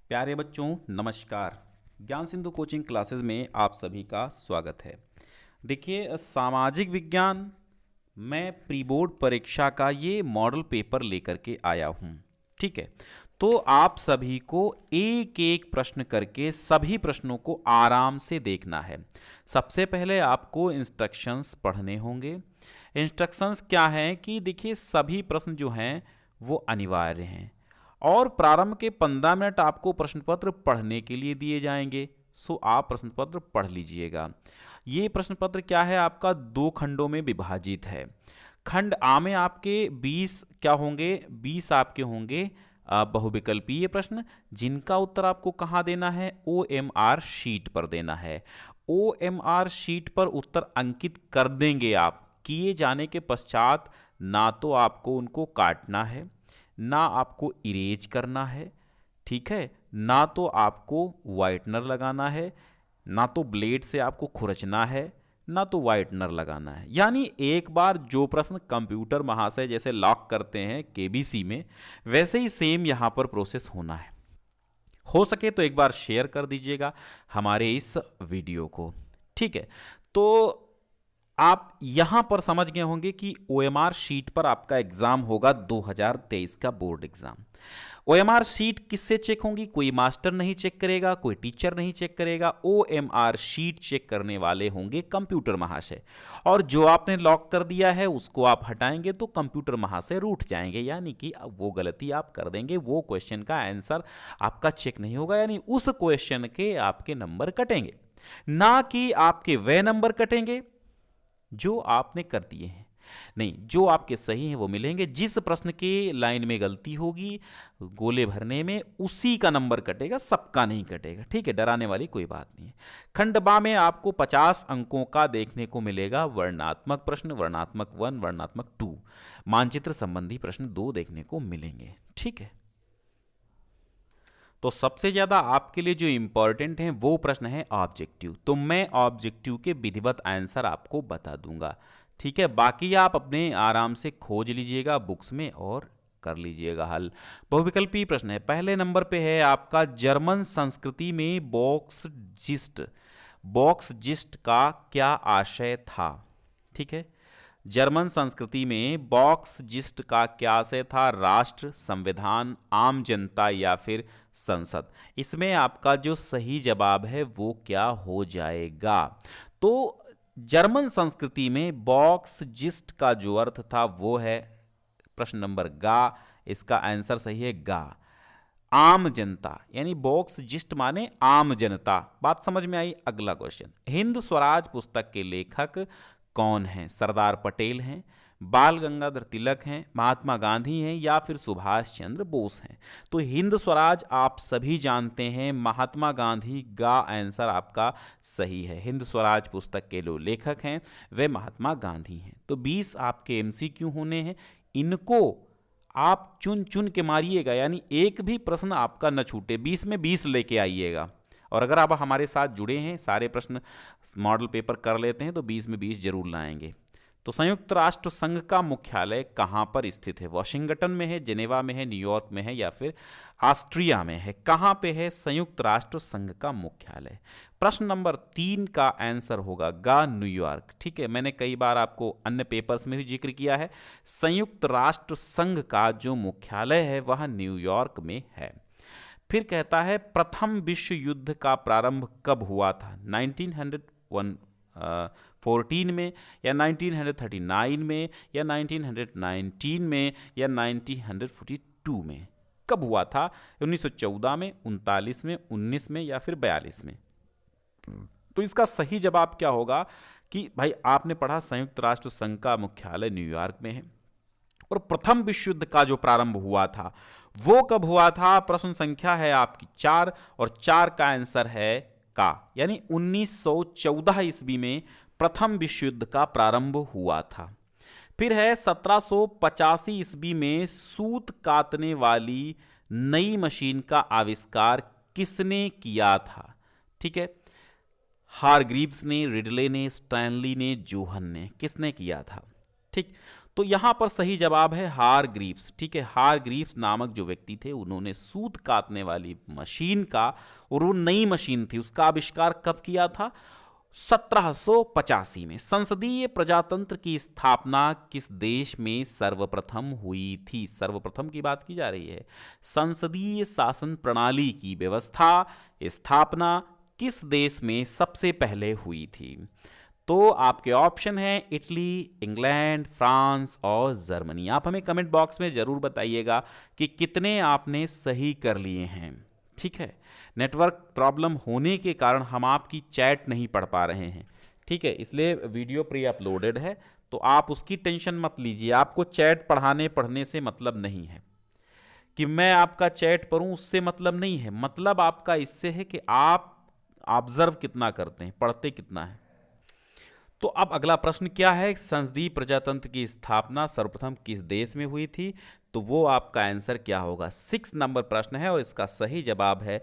प्यारे बच्चों नमस्कार। ज्ञान सिंधु कोचिंग क्लासेस में आप सभी का स्वागत है। देखिए, सामाजिक विज्ञान मैं प्री बोर्ड परीक्षा का ये मॉडल पेपर लेकर के आया हूँ। ठीक है, तो आप सभी को एक एक प्रश्न करके सभी प्रश्नों को आराम से देखना है। सबसे पहले आपको इंस्ट्रक्शंस पढ़ने होंगे। इंस्ट्रक्शंस क्या हैं कि देखिए, सभी प्रश्न जो हैं वो अनिवार्य हैं और प्रारंभ के 15 मिनट आपको प्रश्न पत्र पढ़ने के लिए दिए जाएंगे। सो आप प्रश्न पत्र पढ़ लीजिएगा। ये प्रश्न पत्र क्या है, आपका 2 खंडों में विभाजित है। खंड आ में आपके 20 क्या होंगे, 20 आपके होंगे बहुविकल्पीय प्रश्न, जिनका उत्तर आपको कहाँ देना है, OMR शीट पर देना है। OMR शीट पर उत्तर अंकित कर देंगे आप। किए जाने के पश्चात ना तो आपको उनको काटना है, ना आपको इरेज करना है, ठीक है, ना तो आपको वाइटनर लगाना है, ना तो ब्लेड से आपको खुरचना है, ना तो वाइटनर लगाना है। यानी एक बार जो प्रश्न कंप्यूटर महाशय जैसे लॉक करते हैं केबीसी में, वैसे ही सेम यहाँ पर प्रोसेस होना है। हो सके तो एक बार शेयर कर दीजिएगा हमारे इस वीडियो को। ठीक है, तो आप यहां पर समझ गए होंगे कि OMR शीट पर आपका एग्जाम होगा 2023 का बोर्ड एग्जाम। OMR शीट किससे चेक होंगी, कोई मास्टर नहीं चेक करेगा, कोई टीचर नहीं चेक करेगा। OMR शीट चेक करने वाले होंगे कंप्यूटर महाशय, और जो आपने लॉक कर दिया है उसको आप हटाएंगे तो कंप्यूटर महाशय रूठ जाएंगे, यानी कि वो गलती आप कर देंगे, वो क्वेश्चन का आंसर आपका चेक नहीं होगा, यानी उस क्वेश्चन के आपके नंबर कटेंगे, ना कि आपके वे नंबर कटेंगे जो आपने कर दिए हैं। नहीं, जो आपके सही हैं वो मिलेंगे। जिस प्रश्न के लाइन में गलती होगी गोले भरने में, उसी का नंबर कटेगा, सबका नहीं कटेगा। ठीक है, डराने वाली कोई बात नहीं है। खंड बा में आपको 50 अंकों का देखने को मिलेगा वर्णात्मक प्रश्न, वर्णात्मक 1, वर्णात्मक 2, मानचित्र संबंधी प्रश्न 2 देखने को मिलेंगे। ठीक है, तो सबसे ज्यादा आपके लिए जो इंपॉर्टेंट है वो प्रश्न है ऑब्जेक्टिव। तो मैं ऑब्जेक्टिव के विधिवत आंसर आपको बता दूंगा। ठीक है, बाकी आप अपने आराम से खोज लीजिएगा बुक्स में और कर लीजिएगा हल। बहुविकल्पी प्रश्न है। पहले नंबर पे है आपका, जर्मन संस्कृति में बॉक्स जिस्ट का क्या आशय था। ठीक है, जर्मन संस्कृति में बॉक्स जिस्ट का क्या आशय था, राष्ट्र, संविधान, आम जनता या फिर संसद। इसमें आपका जो सही जवाब है वो क्या हो जाएगा, तो जर्मन संस्कृति में बॉक्स जिस्ट का जो अर्थ था वो है प्रश्न नंबर गा। इसका आंसर सही है गा, आम जनता, यानी बॉक्स जिस्ट माने आम जनता। बात समझ में आई। अगला क्वेश्चन, हिंद स्वराज पुस्तक के लेखक कौन हैं, सरदार पटेल हैं, बाल गंगाधर तिलक हैं, महात्मा गांधी हैं या फिर सुभाष चंद्र बोस हैं। तो हिंद स्वराज आप सभी जानते हैं, महात्मा गांधी का आंसर आपका सही है। हिंद स्वराज पुस्तक के जो लेखक हैं वे महात्मा गांधी हैं। तो 20 आपके MCQ होने हैं, इनको आप चुन चुन के मारिएगा, यानी एक भी प्रश्न आपका न छूटे। 20 में 20 लेके आइएगा। और अगर आप हमारे साथ जुड़े हैं, सारे प्रश्न मॉडल पेपर कर लेते हैं, तो 20 में 20 जरूर लाएंगे। तो संयुक्त राष्ट्र संघ का मुख्यालय कहाँ पर स्थित है, वाशिंगटन में है, जेनेवा में है, न्यूयॉर्क में है या फिर ऑस्ट्रिया में है। कहाँ पे है संयुक्त राष्ट्र संघ का मुख्यालय। प्रश्न नंबर 3 का आंसर होगा गा, न्यूयॉर्क। ठीक है, मैंने कई बार आपको अन्य पेपर्स में भी जिक्र किया है, संयुक्त राष्ट्र संघ का जो मुख्यालय है वह न्यूयॉर्क में है। फिर कहता है, प्रथम विश्व युद्ध का प्रारंभ कब हुआ था, 1914 में या 1939 में या 1919 में या 1942 में। कब हुआ था, 1914 में, 39 में, 19 में या फिर 42 में। तो इसका सही जवाब क्या होगा कि भाई आपने पढ़ा संयुक्त राष्ट्र संघ का मुख्यालय न्यूयॉर्क में है, और प्रथम विश्व युद्ध का जो प्रारंभ हुआ था वो कब हुआ था। प्रश्न संख्या है आपकी 4, और 4 का आंसर है का, यानी 1914 ईस्वी में प्रथम विश्व युद्ध का प्रारंभ हुआ था। फिर है 1785 ईस्वी में सूत काटने वाली नई मशीन का आविष्कार किसने किया था। ठीक है, हारग्रीव्स ने, रिडले ने, स्टैनली ने, जोहन ने, किसने किया था। ठीक, तो यहां पर सही जवाब है हारग्रीव्स। ठीक है, हारग्रीव्स नामक जो व्यक्ति थे उन्होंने सूत काटने वाली मशीन का, और वो नई मशीन थी, उसका आविष्कार कब किया था? 1785 में। संसदीय प्रजातंत्र की स्थापना किस देश में सर्वप्रथम हुई थी? सर्वप्रथम की बात की जा रही है। संसदीय शासन प्रणाली की व्यवस्था स्थापना किस देश में सबसे पहले हुई थी? तो आपके ऑप्शन हैं इटली, इंग्लैंड, फ्रांस और जर्मनी। आप हमें कमेंट बॉक्स में जरूर बताइएगा कि कितने आपने सही कर लिए हैं। ठीक है, नेटवर्क प्रॉब्लम होने के कारण हम आपकी चैट नहीं पढ़ पा रहे हैं। ठीक है, इसलिए वीडियो प्री अपलोडेड है, तो आप उसकी टेंशन मत लीजिए। आपको चैट पढ़ने से मतलब नहीं है कि मैं आपका चैट पढ़ूं, उससे मतलब नहीं है। मतलब आपका इससे है कि आप ऑब्जर्व कितना करते हैं, पढ़ते कितना है। तो अब अगला प्रश्न क्या है? संसदीय प्रजातंत्र की स्थापना सर्वप्रथम किस देश में हुई थी? तो वो आपका आंसर क्या होगा? 6 नंबर प्रश्न है और इसका सही जवाब है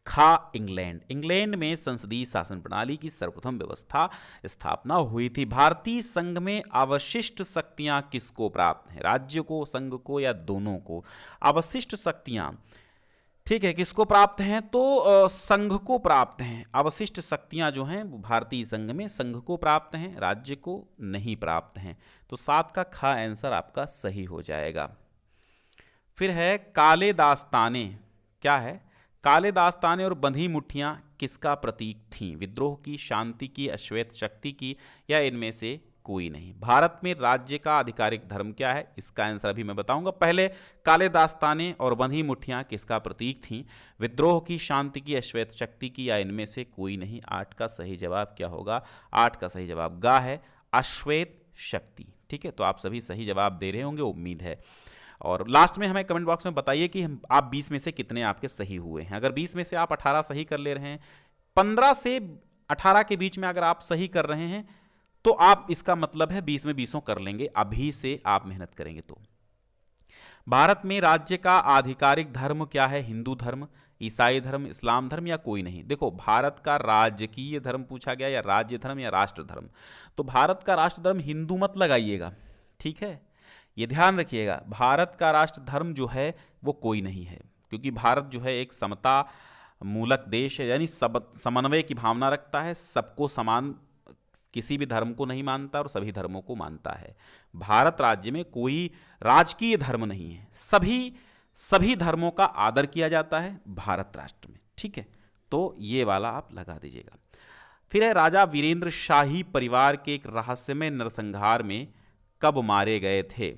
खा, इंग्लैंड। इंग्लैंड में संसदीय शासन प्रणाली की सर्वप्रथम व्यवस्था स्थापना हुई थी। भारतीय संघ में अवशिष्ट शक्तियां किसको प्राप्त हैं? राज्य को, संघ को या दोनों को? अवशिष्ट शक्तियां, ठीक है, किसको प्राप्त हैं? तो संघ को प्राप्त हैं। अवशिष्ट शक्तियां जो हैं भारतीय संघ में संघ को प्राप्त हैं, राज्य को नहीं प्राप्त हैं। तो 7 का खा आंसर आपका सही हो जाएगा। फिर है काले दास्ताने। क्या है? काले दास्ताने और बंधी मुट्ठियां किसका प्रतीक थीं? विद्रोह की, शांति की, अश्वेत शक्ति की, या इनमें से कोई नहीं? भारत में राज्य का आधिकारिक धर्म क्या है? इसका आंसर अभी मैं बताऊंगा। पहले काले दास्ताने और बंधी मुट्ठियां किसका प्रतीक थीं? विद्रोह की, शांति की, अश्वेत शक्ति की, या इनमें से कोई नहीं? 8 का सही जवाब क्या होगा? 8 का सही जवाब गा है, अश्वेत शक्ति। ठीक है, तो आप सभी सही जवाब दे रहे होंगे, उम्मीद है। और लास्ट में हमें कमेंट बॉक्स में बताइए कि आप 20 में से कितने आपके सही हुए हैं। अगर 20 में से आप 18 सही कर ले रहे हैं, 15 से 18 के बीच में अगर आप सही कर रहे हैं, तो आप, इसका मतलब है 20 में 20 कर लेंगे, अभी से आप मेहनत करेंगे तो। भारत में राज्य का आधिकारिक धर्म क्या है? हिंदू धर्म, ईसाई धर्म, इस्लाम धर्म, या कोई नहीं? देखो, भारत का राजकीय धर्म पूछा गया, या राज्य धर्म, या राष्ट्र धर्म। तो भारत का राष्ट्र धर्म हिंदू मत लगाइएगा, ठीक है, ये ध्यान रखिएगा। भारत का राष्ट्र धर्म जो है वो कोई नहीं है, क्योंकि भारत जो है एक समता मूलक देश है, यानी समन्वय की भावना रखता है, सबको समान, किसी भी धर्म को नहीं मानता और सभी धर्मों को मानता है। भारत राज्य में कोई राजकीय धर्म नहीं है, सभी धर्मों का आदर किया जाता है भारत राष्ट्र में। ठीक है, तो ये वाला आप लगा दीजिएगा। फिर है राजा वीरेंद्र शाही परिवार के एक रहस्यमय नरसंहार में कब मारे गए थे?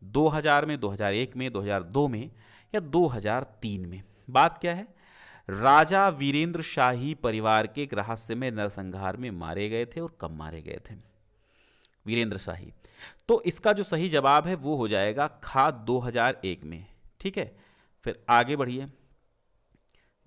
2000 में, 2001 में, 2002 में, या 2003 में? बात क्या है? राजा वीरेंद्र शाही परिवार के एक रहस्यमय नरसंहार में मारे गए थे, और कब मारे गए थे वीरेंद्र शाही? तो इसका जो सही जवाब है वो हो जाएगा खा, 2001 में। ठीक है, फिर आगे बढ़िए।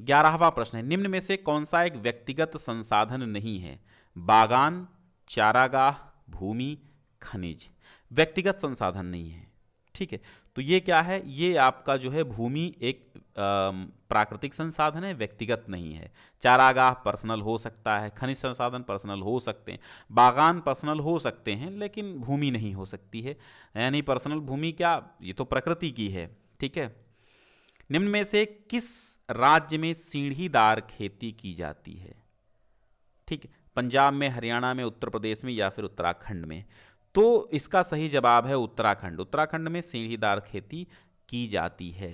11वां प्रश्न है, निम्न में से कौन सा एक व्यक्तिगत संसाधन नहीं है? बागान, चारागाह, भूमि, खनिज। व्यक्तिगत संसाधन नहीं है। ठीक है, तो ये क्या है? ये आपका जो है भूमि एक प्राकृतिक संसाधन है, व्यक्तिगत नहीं है। चारागाह पर्सनल हो सकता है, खनिज संसाधन पर्सनल हो सकते हैं, बागान पर्सनल हो सकते हैं, लेकिन भूमि नहीं हो सकती है। यानी पर्सनल भूमि क्या, ये तो प्रकृति की है। ठीक है, निम्न में से किस राज्य में सीढ़ीदार खेती की जाती है? ठीक है, पंजाब में, हरियाणा में, उत्तर प्रदेश में, या फिर उत्तराखंड में? तो इसका सही जवाब है उत्तराखंड। उत्तराखंड में सीढ़ीदार खेती की जाती है।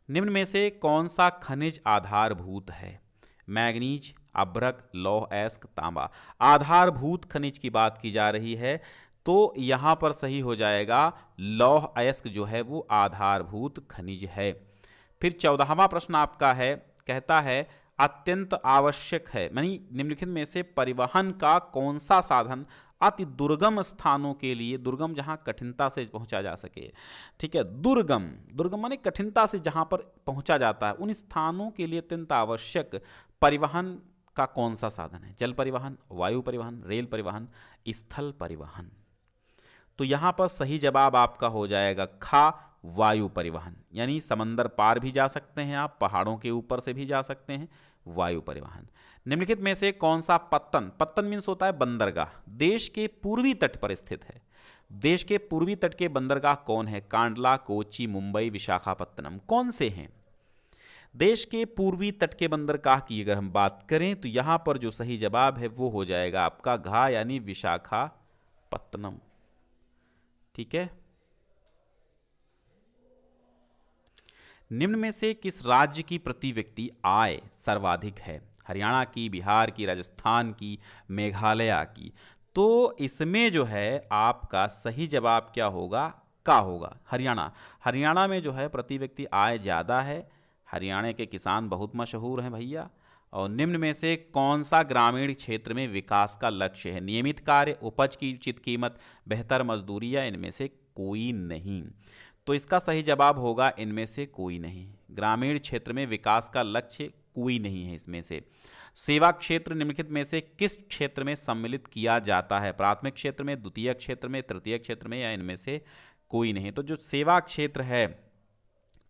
निम्न में से कौन सा खनिज आधारभूत है? मैग्नीज, अभ्रक, लौह अयस्क, तांबा। आधारभूत खनिज की बात की जा रही है, तो यहां पर सही हो जाएगा लौह अयस्क जो है वो आधारभूत खनिज है। फिर 14वां प्रश्न आपका है, कहता है अत्यंत आवश्यक है, यानी निम्नलिखित में से परिवहन का कौन सा साधन अति दुर्गम स्थानों के लिए, दुर्गम जहां कठिनता से पहुंचा जा सके, ठीक है, दुर्गम माने कठिनता से जहां पर पहुंचा जाता है, उन स्थानों के लिए अत्यंत आवश्यक परिवहन का कौन सा साधन है? जल परिवहन, वायु परिवहन, रेल परिवहन, स्थल परिवहन। तो यहां पर सही जवाब आपका हो जाएगा खा, वायु परिवहन। यानी समंदर पार भी जा सकते हैं आप, पहाड़ों के ऊपर से भी जा सकते हैं, वायु परिवहन। निम्नलिखित में से कौन सा पत्तन मीन्स होता है बंदरगाह, देश के पूर्वी तट पर स्थित है? देश के पूर्वी तट के बंदरगाह कौन है? कांडला, कोच्चि, मुंबई, विशाखापत्तनम, कौन से हैं? देश के पूर्वी तट के बंदरगाह की अगर हम बात करें तो यहां पर जो सही जवाब है वो हो जाएगा आपका घा यानी विशाखापत्तनम। ठीक है। निम्न में से किस राज्य की प्रति व्यक्ति आय सर्वाधिक है? हरियाणा की, बिहार की, राजस्थान की, मेघालय की। तो इसमें जो है आपका सही जवाब क्या होगा? का होगा हरियाणा। हरियाणा में जो है प्रति व्यक्ति आय ज़्यादा है। हरियाणा के किसान बहुत मशहूर हैं भैया। और निम्न में से कौन सा ग्रामीण क्षेत्र में विकास का लक्ष्य है? नियमित कार्य, उपज की उचित कीमत, बेहतर मजदूरी या इनमें से कोई नहीं? तो इसका सही जवाब होगा इनमें से कोई नहीं। ग्रामीण क्षेत्र में विकास का लक्ष्य कोई नहीं है इसमें से। सेवा क्षेत्र निम्नलिखित में से किस क्षेत्र में सम्मिलित किया जाता है? प्राथमिक क्षेत्र में, द्वितीय क्षेत्र में, तृतीय क्षेत्र में या इनमें से कोई नहीं? तो जो सेवा क्षेत्र है,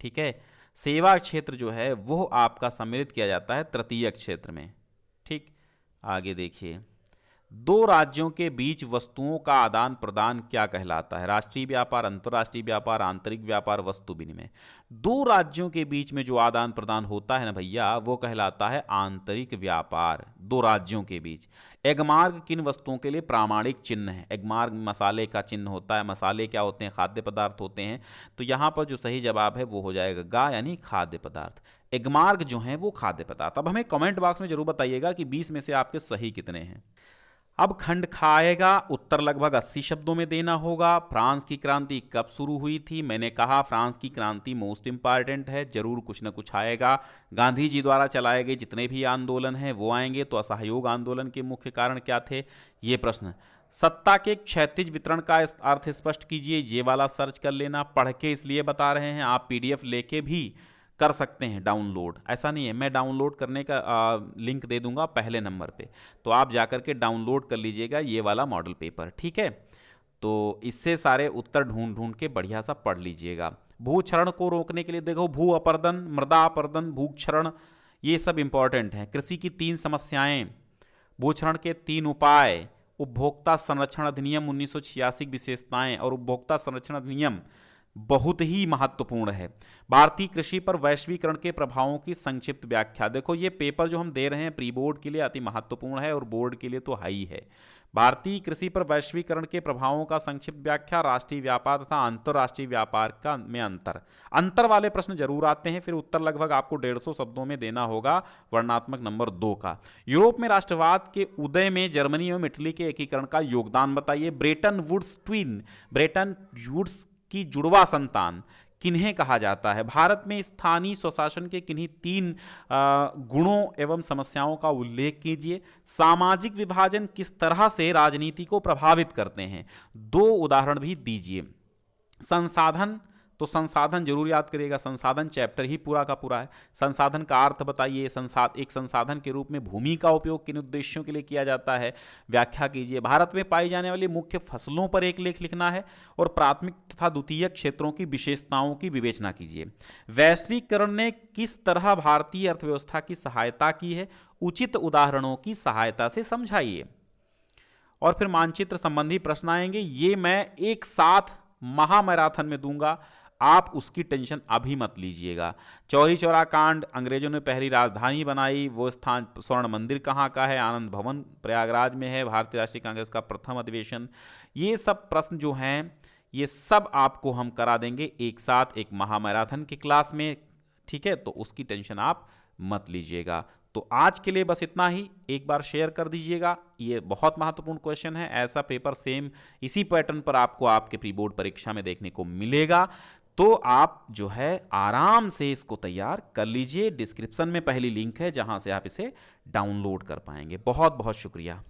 ठीक है, सेवा क्षेत्र जो है वो आपका सम्मिलित किया जाता है तृतीय क्षेत्र में। ठीक, आगे देखिए, दो राज्यों के बीच वस्तुओं का आदान प्रदान क्या कहलाता है? राष्ट्रीय व्यापार, अंतर्राष्ट्रीय व्यापार, आंतरिक व्यापार, वस्तु विनिमय। दो राज्यों के बीच में जो आदान प्रदान होता है ना भैया, वो कहलाता है आंतरिक व्यापार। दो राज्यों के बीच। एगमार्क किन वस्तुओं के लिए प्रामाणिक चिन्ह है? एगमार्क मसाले का चिन्ह होता है। मसाले क्या होते हैं? खाद्य पदार्थ होते हैं। तो यहाँ पर जो सही जवाब है वो हो जाएगा गा यानी खाद्य पदार्थ। एगमार्क जो है वो खाद्य पदार्थ। अब हमें कमेंट बॉक्स में जरूर बताइएगा कि 20 में से आपके सही कितने हैं। अब खंड खाएगा उत्तर लगभग 80 शब्दों में देना होगा। फ्रांस की क्रांति कब शुरू हुई थी? मैंने कहा फ्रांस की क्रांति मोस्ट इंपॉर्टेंट है, जरूर कुछ न कुछ आएगा। गांधी जी द्वारा चलाए गए जितने भी आंदोलन हैं वो आएंगे। तो असहयोग आंदोलन के मुख्य कारण क्या थे? ये प्रश्न। सत्ता के क्षैतिज वितरण का अर्थ स्पष्ट कीजिए, ये वाला सर्च कर लेना। पढ़ के इसलिए बता रहे हैं, आप PDF लेके भी कर सकते हैं डाउनलोड। ऐसा नहीं है, मैं डाउनलोड करने का लिंक दे दूंगा पहले नंबर पे, तो आप जाकर के डाउनलोड कर लीजिएगा ये वाला मॉडल पेपर। ठीक है, तो इससे सारे उत्तर ढूंढ ढूंढ के बढ़िया सा पढ़ लीजिएगा। भूक्षरण को रोकने के लिए देखो, भू अपर्दन, मृदा अपर्दन, भूक्षरण, ये सब इंपॉर्टेंट हैं। कृषि की 3 समस्याएं, भूक्षरण के 3 उपाय, उपभोक्ता संरक्षण अधिनियम 1986 की विशेषताएं और उपभोक्ता संरक्षण अधिनियम बहुत ही महत्वपूर्ण है। भारतीय कृषि पर वैश्वीकरण के प्रभावों की संक्षिप्त व्याख्या। देखो ये पेपर जो हम दे रहे हैं प्री बोर्ड के लिए अति महत्वपूर्ण है और बोर्ड के लिए तो हाई है। भारतीय कृषि पर वैश्वीकरण के प्रभावों का संक्षिप्त व्याख्या, राष्ट्रीय व्यापार तथा अंतर्राष्ट्रीय व्यापार का में अंतर वाले प्रश्न जरूर आते हैं। फिर उत्तर लगभग आपको 150 शब्दों में देना होगा, वर्णात्मक नंबर 2 का। यूरोप में राष्ट्रवाद के उदय में जर्मनी एवं इटली के एकीकरण का योगदान बताइए। Bretton Woods twin, Bretton Woods की जुड़वा संतान किन्हें कहा जाता है? भारत में स्थानीय स्वशासन के किन्हीं 3 गुणों एवं समस्याओं का उल्लेख कीजिए। सामाजिक विभाजन किस तरह से राजनीति को प्रभावित करते हैं? 2 उदाहरण भी दीजिए। संसाधन, तो संसाधन जरूर याद करिएगा, संसाधन चैप्टर ही पूरा का पूरा है। संसाधन का अर्थ बताइए। एक संसाधन के रूप में भूमि का उपयोग किन उद्देश्यों के लिए किया जाता है? व्याख्या कीजिए। भारत में पाई जाने वाली मुख्य फसलों पर एक लेख लिखना है और प्राथमिक तथा द्वितीय क्षेत्रों की विशेषताओं की विवेचना कीजिए। वैश्वीकरण ने किस तरह भारतीय अर्थव्यवस्था की सहायता की है? उचित उदाहरणों की सहायता से समझाइए। और फिर मानचित्र संबंधी प्रश्न आएंगे, ये मैं एक साथ महामैराथन में दूंगा, आप उसकी टेंशन अभी मत लीजिएगा। चौरी चौरा कांड, अंग्रेजों ने पहली राजधानी बनाई, वो स्थान स्वर्ण मंदिर कहाँ का है? आनंद भवन प्रयागराज में है। भारतीय राष्ट्रीय कांग्रेस का प्रथम अधिवेशन। ये सब प्रश्न जो हैं ये सब आपको हम करा देंगे एक साथ एक महामैराथन की क्लास में। ठीक है, तो उसकी टेंशन आप मत लीजिएगा। तो आज के लिए बस इतना ही, एक बार शेयर कर दीजिएगा। ये बहुत महत्वपूर्ण क्वेश्चन है। ऐसा पेपर सेम इसी पैटर्न पर आपको आपके प्री बोर्ड परीक्षा में देखने को मिलेगा। तो आप जो है आराम से इसको तैयार कर लीजिए। डिस्क्रिप्शन में पहली लिंक है जहां से आप इसे डाउनलोड कर पाएंगे। बहुत बहुत शुक्रिया।